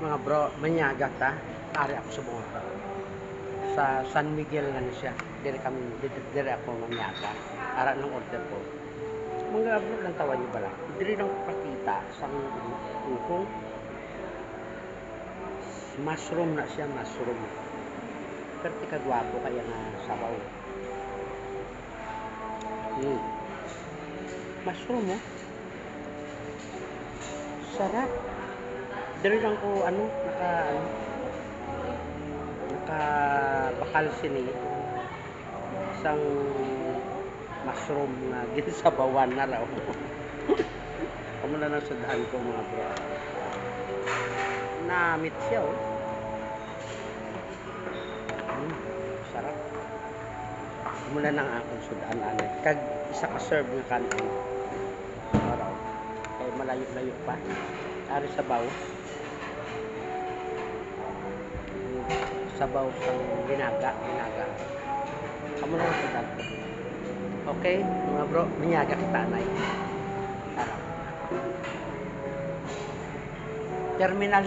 Mga bro, manyaga ta. Ari ako sa bunga. Sa San Miguel nga siya. Dire ako manyaga. Ara ng order ko. Mga bro, lang tawa niyo bala. Dire nang pakita sa ukong. Mushroom na siya, mushroom. Pero kagwapo kaya nga sabaw. Mushroom, oh. Sarap. Dire lang ko naka bakal sini isang mushroom na ginsabawan na raw. Amo na nang sadahan ko mga bro. Namit siya, oh. Sarap. Mula nang akong sudaan anay. Kag isa ka serve nga kanin. Araw. Kay malayo-layo pa. Ari sabaw. Sabaw sang binaga. Amo na sudaan ko. Okay, mga bro, binyaga kita anay. Araw. Terminal.